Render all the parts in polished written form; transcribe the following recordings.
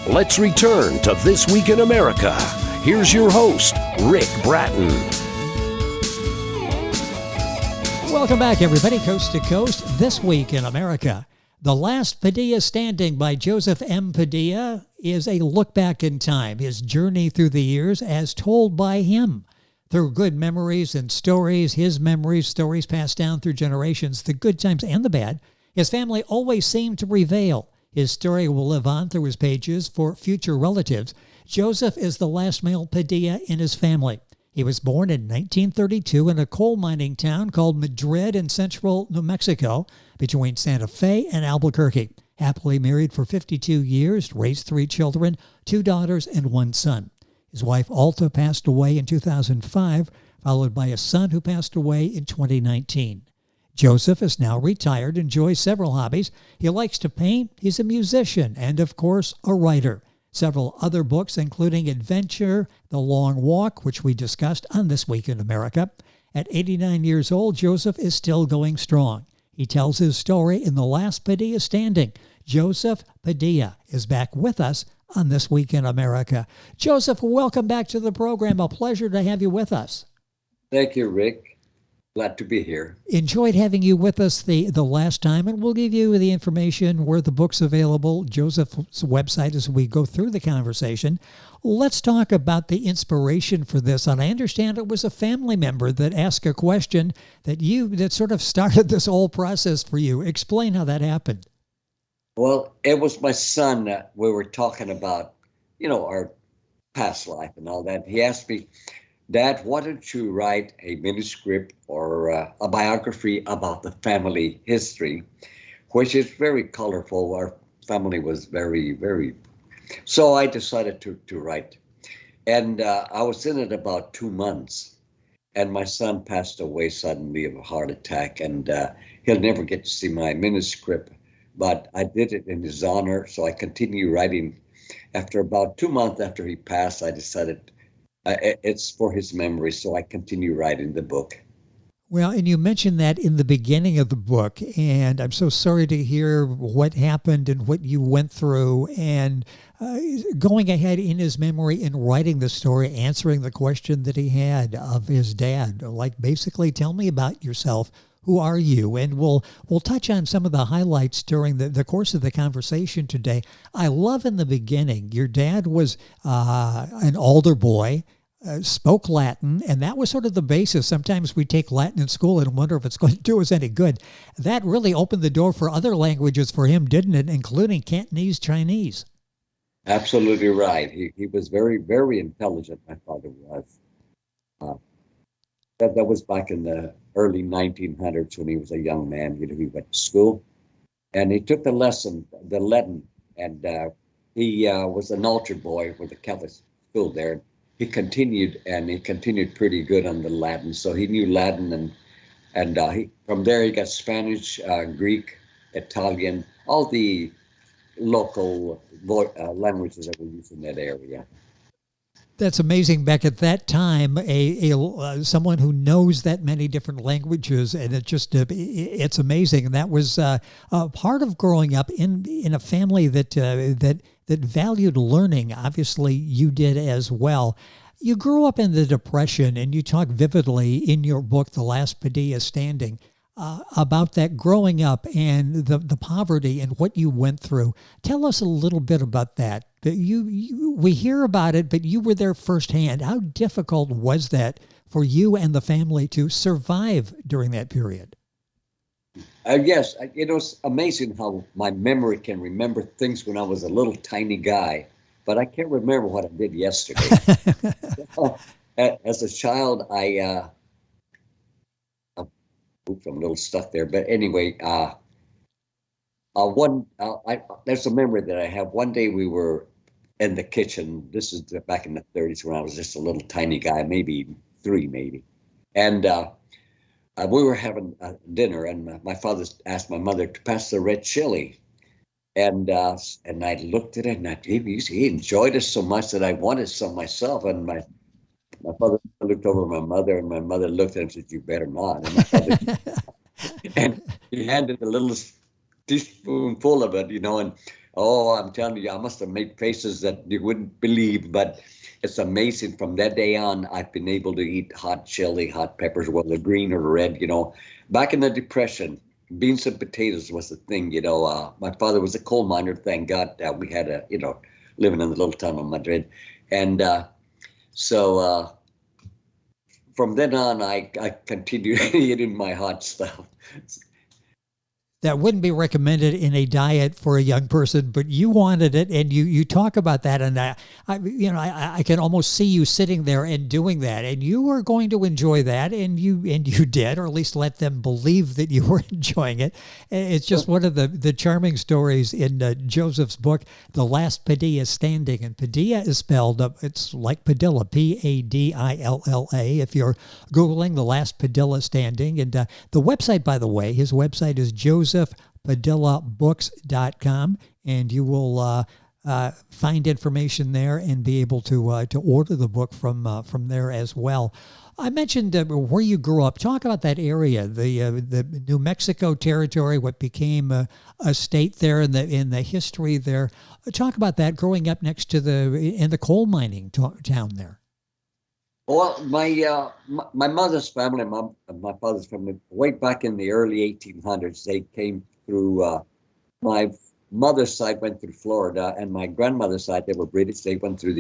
Let's return to This Week in America. Here's your host, Rick Bratton. Welcome back, everybody, coast to coast. This Week in America. The Last Padilla Standing by Joseph N Padilla is a look back in time, his journey through the years as told by him. Through good memories and stories, his memories, stories passed down through generations, the good times and the bad, his family always seemed to prevail. His story will live on through his pages for future relatives. Joseph is the last male Padilla in his family. He was born in 1932 in a coal mining town called Madrid in central New Mexico between Santa Fe and Albuquerque. Happily married for 52 years, raised 3 children, 2 daughters and 1 son. His wife Alta passed away in 2005, followed by a son who passed away in 2019. Joseph is now retired, enjoys several hobbies. He likes to paint, he's a musician, and of course, a writer. Several other books, including Adventure, The Long Walk, which we discussed on This Week in America. At 89 years old, Joseph is still going strong. He tells his story in The Last Padilla Standing. Joseph Padilla is back with us on This Week in America. Joseph, welcome back to the program. A pleasure to have you with us. Thank you, Rick. Glad to be here. Enjoyed having you with us the last time, and we'll give you the information where the book's available, Joseph's website, as we go through the conversation. Let's talk about the inspiration for this. And I understand it was a family member that asked a question that sort of started this whole process for you. Explain how that happened. Well, it was my son that we were talking about, our past life and all that. He asked me, Dad, why don't you write a manuscript or a biography about the family history, which is very colorful. Our family was very, very... So I decided to write. And I was in it about 2 months. And my son passed away suddenly of a heart attack. And he'll never get to see my manuscript. But I did it in his honor. So I continued writing. After about 2 months after he passed, I decided... it's for his memory, so I continue writing the book. Well, and you mentioned that in the beginning of the book, and I'm so sorry to hear what happened and what you went through, and going ahead in his memory and writing the story, answering the question that he had of his dad, like basically tell me about yourself. Who are you? And we'll touch on some of the highlights during the course of the conversation today. I love in the beginning, your dad was an altar boy, spoke Latin, and that was sort of the basis. Sometimes we take Latin in school and wonder if it's going to do us any good. That really opened the door for other languages for him, didn't it, including Cantonese, Chinese? Absolutely right. He was very, very intelligent, my father was. That was back in the early 1900s when he was a young man. He went to school, and he took the Latin, and he was an altar boy with the Catholic school there. He continued pretty good on the Latin. So he knew Latin, and from there he got Spanish, Greek, Italian, all the local languages that were used in that area. That's amazing. Back at that time, someone who knows that many different languages, and it's amazing. And that was part of growing up in a family that valued learning. Obviously, you did as well. You grew up in the Depression, and you talk vividly in your book, The Last Padilla Standing, about that growing up and the poverty and what you went through. Tell us a little bit about that. We hear about it, but you were there firsthand. How difficult was that for you and the family to survive during that period? Yes, it's amazing how my memory can remember things when I was a little tiny guy, but I can't remember what I did yesterday. As a child, oops, I'm a little stuck there, but anyway, there's a memory that I have. One day we were in the kitchen. This is back in the 30s when I was just a little tiny guy, maybe 3, maybe. And we were having dinner, and my father asked my mother to pass the red chili. And I looked at it, and he enjoyed it so much that I wanted some myself. And my father looked over at my mother, and my mother looked at him and said, "You better not." And my father, and he handed a little teaspoonful of it, and Oh, I'm telling you, I must have made faces that you wouldn't believe, but it's amazing. From that day on, I've been able to eat hot chili, hot peppers, whether green or red. Back in the Depression, beans and potatoes was the thing. My father was a coal miner. Thank God we had living in the little town of Madrid, and so from then on, I continued eating my hot stuff. That wouldn't be recommended in a diet for a young person, but you wanted it, and you talk about that, and I can almost see you sitting there and doing that, and you were going to enjoy that, and you did, or at least let them believe that you were enjoying it. It's just one of the charming stories in Joseph's book, The Last Padilla Standing, and Padilla is spelled it's like Padilla, Padilla. If you're Googling The Last Padilla Standing, and the website, by the way, his website is josephpadillabooks.com, and you will find information there and be able to order the book from there as well. I mentioned where you grew up. Talk about that area, the New Mexico territory, what became a state there, in the history there. Talk about that, growing up next to the coal mining town there. Well, my mother's family, my father's family, way back in the early 1800s, they came through. My mother's side went through Florida, and my grandmother's side, they were British. They went through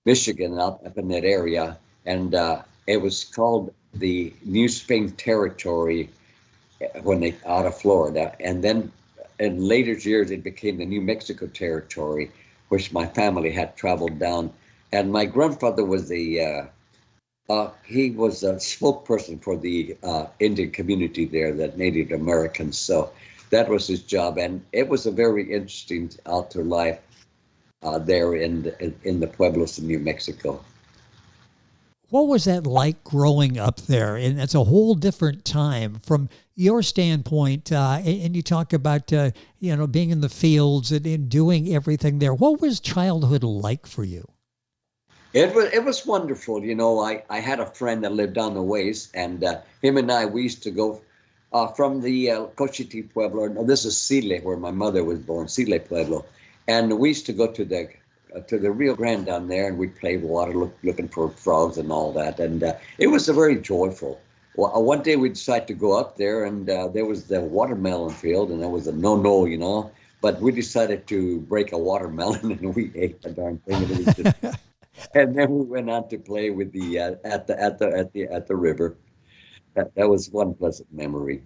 Michigan, up in that area, and it was called the New Spain Territory when they out of Florida, and then in later years it became the New Mexico Territory, which my family had traveled down. And my grandfather was he was a spokesperson for the Indian community there, the Native Americans. So that was his job, and it was a very interesting outdoor life there in the pueblos in New Mexico. What was that like growing up there? And it's a whole different time from your standpoint. And you talk about being in the fields and doing everything there. What was childhood like for you? It was wonderful. I had a friend that lived down the ways, and him and we used to go from the Cochiti Pueblo. No, this is Sile, where my mother was born, Sile Pueblo. And we used to go to the Rio Grande down there, and we'd play water, looking for frogs and all that. And it was a very joyful. Well, one day we decided to go up there, and there was the watermelon field, and it was a no. But we decided to break a watermelon, and we ate the darn thing. And then we went on to play with the at the river. That was one pleasant memory.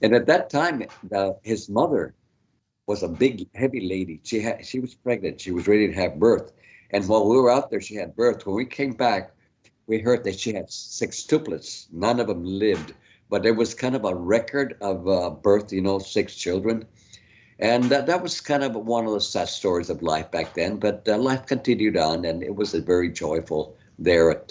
And at that time, his mother was a big, heavy lady. She was pregnant. She was ready to have birth. And while we were out there, she had birth. When we came back, we heard that she had 6 tuplets. None of them lived, but there was kind of a record of birth. 6 children. And that was kind of one of the sad stories of life back then. But life continued on, and it was very joyful there at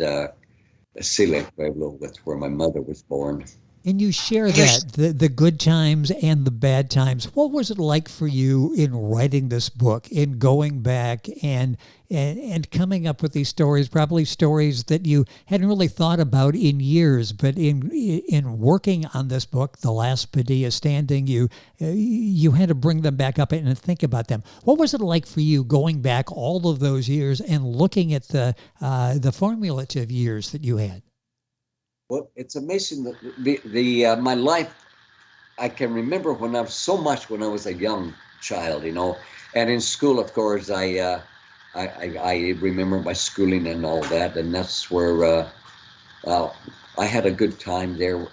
Sile Pueblo, where my mother was born. And you share that, the good times and the bad times. What was it like for you in writing this book, in going back and coming up with these stories, probably stories that you hadn't really thought about in years, but in working on this book, The Last Padilla Standing, you had to bring them back up and think about them. What was it like for you going back all of those years and looking at the formulative years that you had? Well, it's amazing that my life. I can remember when I was a young child, and in school, of course, I remember my schooling and all that, and that's where I had a good time there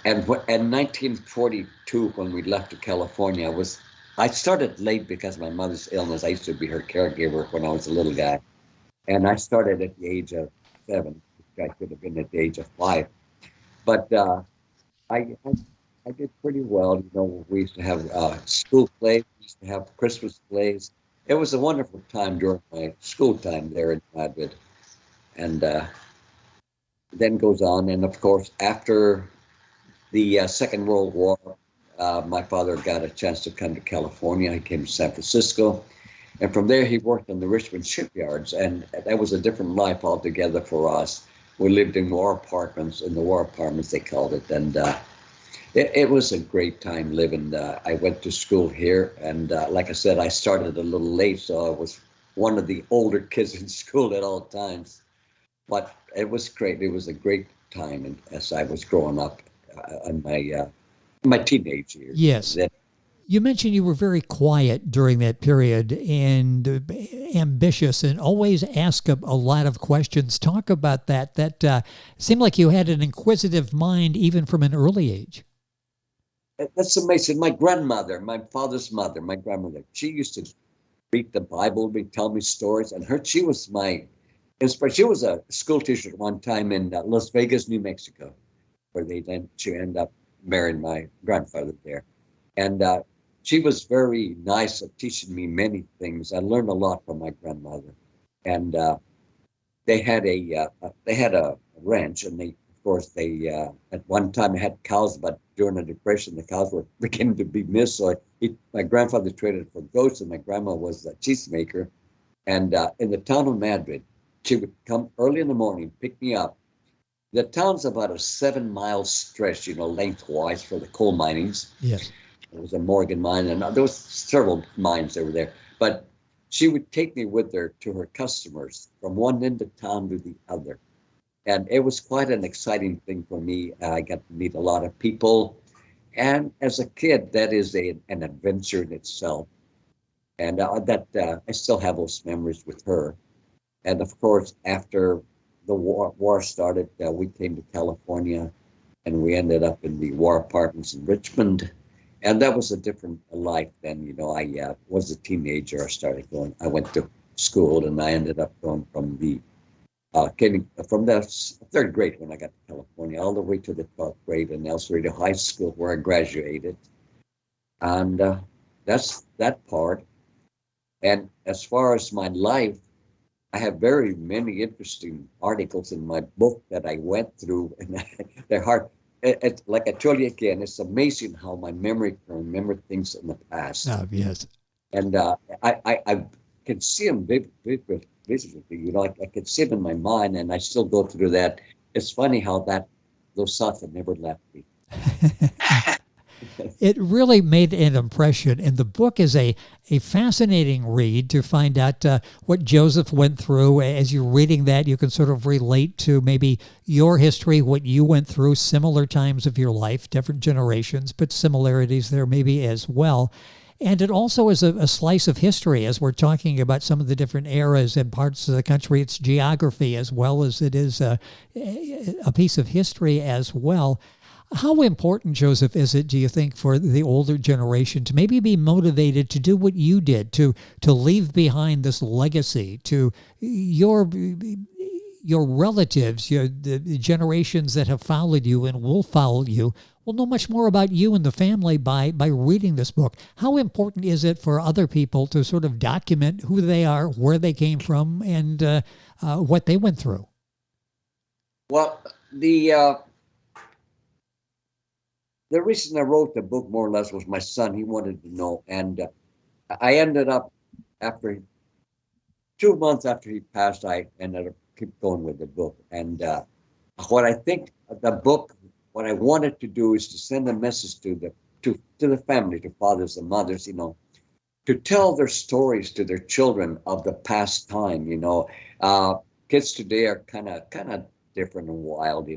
and in 1942 when we left to California. I started late because of my mother's illness. I used to be her caregiver when I was a little guy, and I started at the age of 7. I could have been at the age of 5, but I did pretty well. We used to have school plays, we used to have Christmas plays. It was a wonderful time during my school time there in Madrid, and then goes on. And of course, after the Second World War, my father got a chance to come to California. He came to San Francisco, and from there he worked in the Richmond shipyards, and that was a different life altogether for us. We lived in the war apartments they called it, and It was a great time living. I went to school here, and like I said, I started a little late, so I was one of the older kids in school at all times. But it was great. It was a great time, and as I was growing up in my teenage years. Yes. You mentioned you were very quiet during that period and ambitious and always ask a lot of questions. Talk about that. That seemed like you had an inquisitive mind even from an early age. That's amazing. My grandmother, my father's mother, my grandmother, she used to read the Bible, tell me stories, and she was my inspiration. She was a school teacher at one time in Las Vegas, New Mexico, where she ended up marrying my grandfather there. And she was very nice at teaching me many things. I learned a lot from my grandmother. And they had a ranch, and they at one time had cows, but during the Depression, the cows were beginning to be missed. So my grandfather traded for goats, and my grandma was a cheesemaker. And in the town of Madrid, she would come early in the morning, pick me up. The town's about a 7-mile stretch, lengthwise for the coal minings. Yes. It was a Morgan mine, and there was several mines over there. But she would take me with her to her customers from one end of town to the other. And it was quite an exciting thing for me. I got to meet a lot of people. And as a kid, that is an adventure in itself. And I still have those memories with her. And of course, after the war started, we came to California, and we ended up in the war apartments in Richmond. And that was a different life then. I was a teenager. I went to school, and I ended up going from the third grade when I got to California, all the way to the 12th grade in El Cerrito High School, where I graduated. And that's that part. And as far as my life, I have very many interesting articles in my book that I went through, and they're hard. Like I told you again, it's amazing how my memory can remember things in the past. Oh, yes. And I can see them vividly. I can see them in my mind, and I still go through that. It's funny how those thoughts have never left me. It really made an impression, and the book is a fascinating read to find out what Joseph went through. As you're reading that, you can sort of relate to maybe your history, what you went through, similar times of your life, different generations, but similarities there maybe as well. And it also is a slice of history, as we're talking about some of the different eras and parts of the country. It's geography as well as it is a piece of history as well. How important, Joseph, is it, do you think, for the older generation to maybe be motivated to do what you did, to leave behind this legacy to your relatives, the generations that have followed you and will follow you, will know much more about you and the family by reading this book? How important is it for other people to sort of document who they are, where they came from, and what they went through? Well, the reason I wrote the book, more or less, was my son. He wanted to know. And I ended up, after 2 months after he passed, I ended up keep going with the book. And what I think the book, what I wanted to do is to send a message to the family, to fathers and mothers, to tell their stories to their children of the past time. Kids today are kind of different and wild,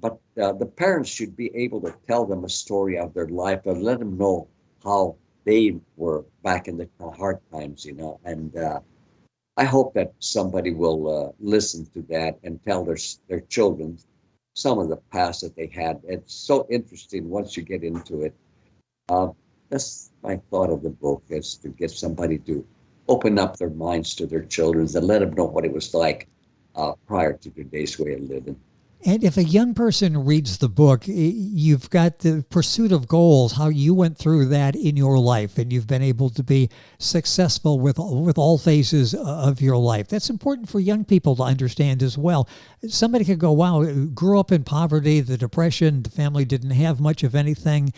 But the parents should be able to tell them a story of their life and let them know how they were back in the hard times, And I hope that somebody will listen to that and tell their children some of the past that they had. It's so interesting once you get into it. That's my thought of the book, is to get somebody to open up their minds to their children and let them know what it was like prior to today's way of living. And if a young person reads the book, you've got the pursuit of goals, how you went through that in your life, and you've been able to be successful with all phases of your life. That's important for young people to understand as well. Somebody could go, wow, grew up in poverty, the Depression, the family didn't have much of anything.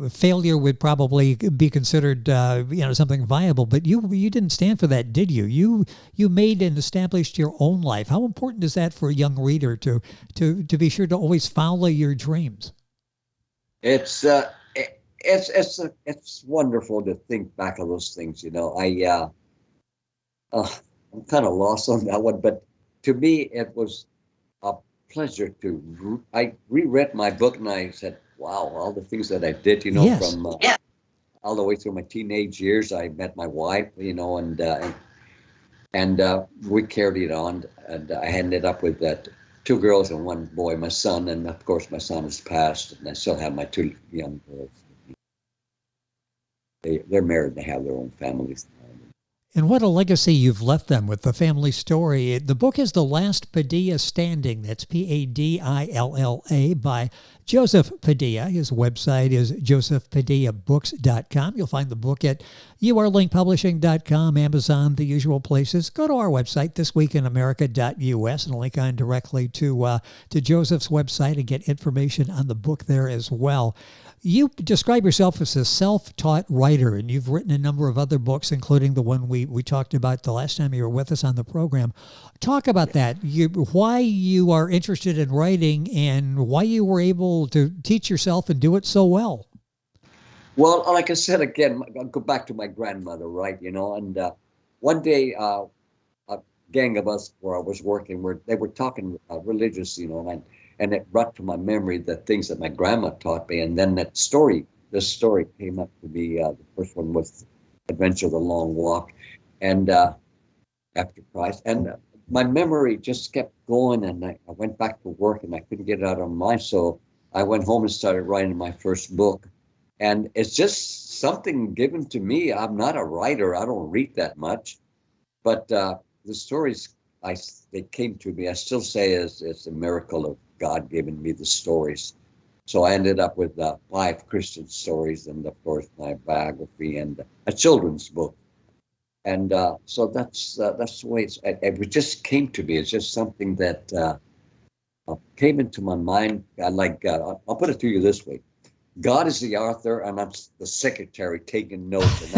Failure would probably be considered something viable, but you didn't stand for that, did you? You made and established your own life. How important is that for a young reader to be sure to always follow your dreams? It's it's wonderful to think back of those things. I'm kind of lost on that one, but to me, it was a pleasure to. I reread my book and I said, "Wow, all the things that I did, Yes. from all the way through my teenage years. I met my wife, and we carried it on. And I ended up with that two girls and one boy, my son, and of course my son has passed, and I still have my two young girls. They're married, they have their own families. And what a legacy you've left them with the family story. The book is The Last Padilla Standing. That's Padilla by Joseph Padilla. His website is josephpadillaBooks.com. You'll find the book at urlinkpublishing.com, Amazon, the usual places. Go to our website, thisweekinamerica.us, and link on directly to Joseph's website and get information on the book there as well. You describe yourself as a self-taught writer, and you've written a number of other books, including the one we talked about the last time you were with us on the program. Talk about that, why you are interested in writing and why you were able to teach yourself and do it so well. Well, like I said, again, I'll go back to my grandmother, right? And one day, a gang of us where I was working, they were talking religious, and it brought to my memory the things that my grandma taught me. And then this story came up to be, the first one was Adventure of the Long Walk, and after Christ. And my memory just kept going, and I went back to work, and I couldn't get it out of my mind. So I went home and started writing my first book. And it's just something given to me. I'm not a writer. I don't read that much. But the stories, they came to me. I still say it's a miracle of God giving me the stories. So I ended up with 5 Christian stories and, of course, my biography and a children's book. And so that's the way it just came to me. It's just something that came into my mind. I'll put it to you this way. God is the author, and I'm the secretary taking notes.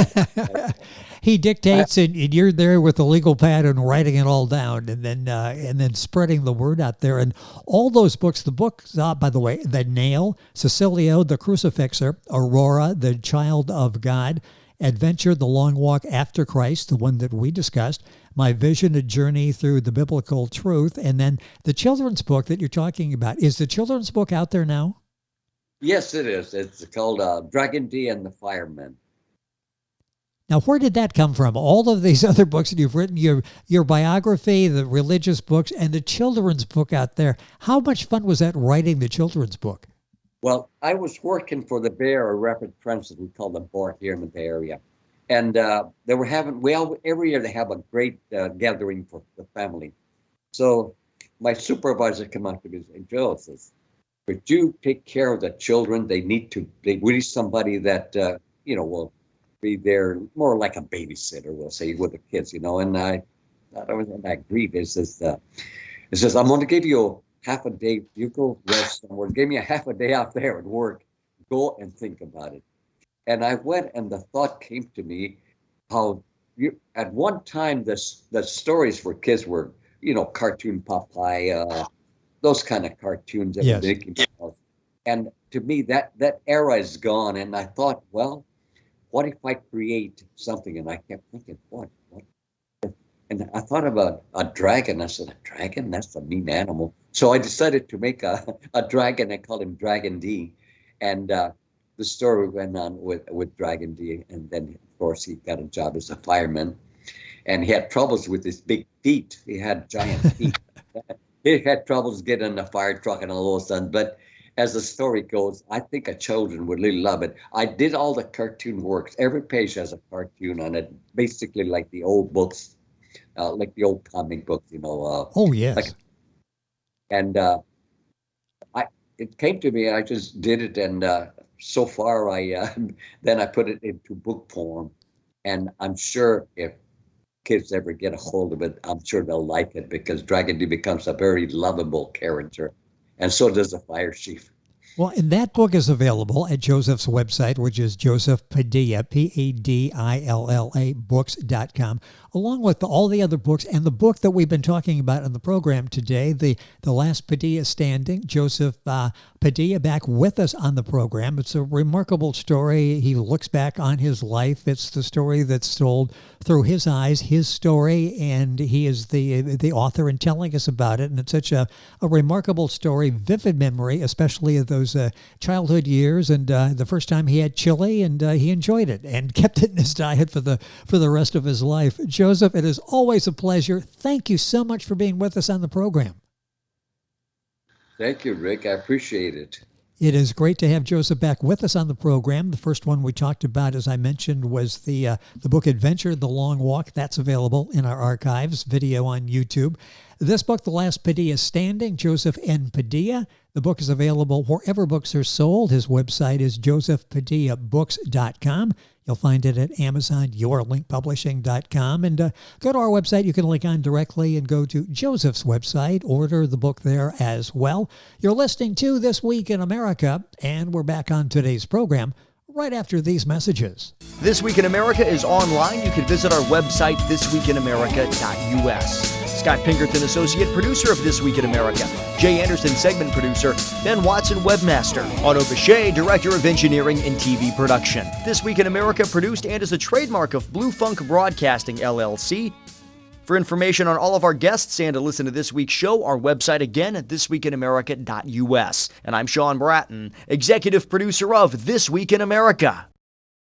He dictates, and you're there with the legal pad and writing it all down, and then spreading the word out there. And all those books, the books, by the way, The Nail, Cecilio, The Crucifixer, Aurora, The Child of God, Adventure, The Long Walk After Christ, the one that we discussed, My Vision, A Journey Through the Biblical Truth, and then the children's book that you're talking about. Is the children's book out there now? Yes, it is. It's called Dragon D and the Firemen. Now, where did that come from? All of these other books that you've written, your biography, the religious books, and the children's book out there. How much fun was that writing the children's book? Well, I was working for the Bay Area Rapid Transit, we call them BART here in the Bay Area. And they were every year they have a great gathering for the family. So my supervisor came out to me and said, Joe, says, could you take care of the children? They need somebody that, will be there more like a babysitter, we'll say, with the kids, And I agreed. It says, I'm going to give you half a day. You go rest somewhere. Give me a half a day out there at work. Go and think about it. And I went, and the thought came to me how at one time the stories for kids were, cartoon Popeye, those kind of cartoons that were making. And to me, that era is gone. And I thought, well, what if I create something? And I kept thinking, what? And I thought about a dragon. I said, a dragon? That's a mean animal. So I decided to make a dragon. I called him Dragon D. And the story went on with Dragon D. And then, of course, he got a job as a fireman. And he had troubles with his big feet. He had giant feet. He had troubles getting in a fire truck and all of a sudden. But as the story goes, I think children would really love it. I did all the cartoon works. Every page has a cartoon on it, basically like the old books, like the old comic books, oh, yes. It came to me, I just did it. And so far, then I put it into book form. And I'm sure if kids ever get a hold of it, I'm sure they'll like it because Dragon D becomes a very lovable character. And so does the Fire Chief. Well, and that book is available at Joseph's website, which is Joseph Padilla, Padilla, books.com, along with all the other books and the book that we've been talking about on the program today, the Last Padilla Standing. Joseph Padilla back with us on the program. It's a remarkable story. He looks back on his life. It's the story that's told through his eyes, his story, and he is the author and telling us about it. And it's such a remarkable story, vivid memory, especially of those childhood years, and the first time he had chili, and he enjoyed it and kept it in his diet for the rest of his life. Joseph, it is always a pleasure. Thank you so much for being with us on the program. Thank you, Rick. I appreciate it. It is great to have Joseph back with us on the program. The first one we talked about, as I mentioned, was the book Adventure, The Long Walk. That's available in our archives, video on YouTube. This book, The Last Padilla Standing, Joseph N Padilla. The book is available wherever books are sold. His website is josephpadillabooks.com. You'll find it at Amazon, yourlinkpublishing.com. And go to our website. You can link on directly and go to Joseph's website. Order the book there as well. You're listening to This Week in America, and we're back on today's program right after these messages. This Week in America is online. You can visit our website, thisweekinamerica.us. Scott Pinkerton, associate producer of This Week in America. Jay Anderson, segment producer. Ben Watson, webmaster. Otto Bechet, director of engineering and TV production. This Week in America produced and is a trademark of Blue Funk Broadcasting, LLC. For information on all of our guests and to listen to this week's show, our website again at thisweekinamerica.us. And I'm Sean Bratton, executive producer of This Week in America.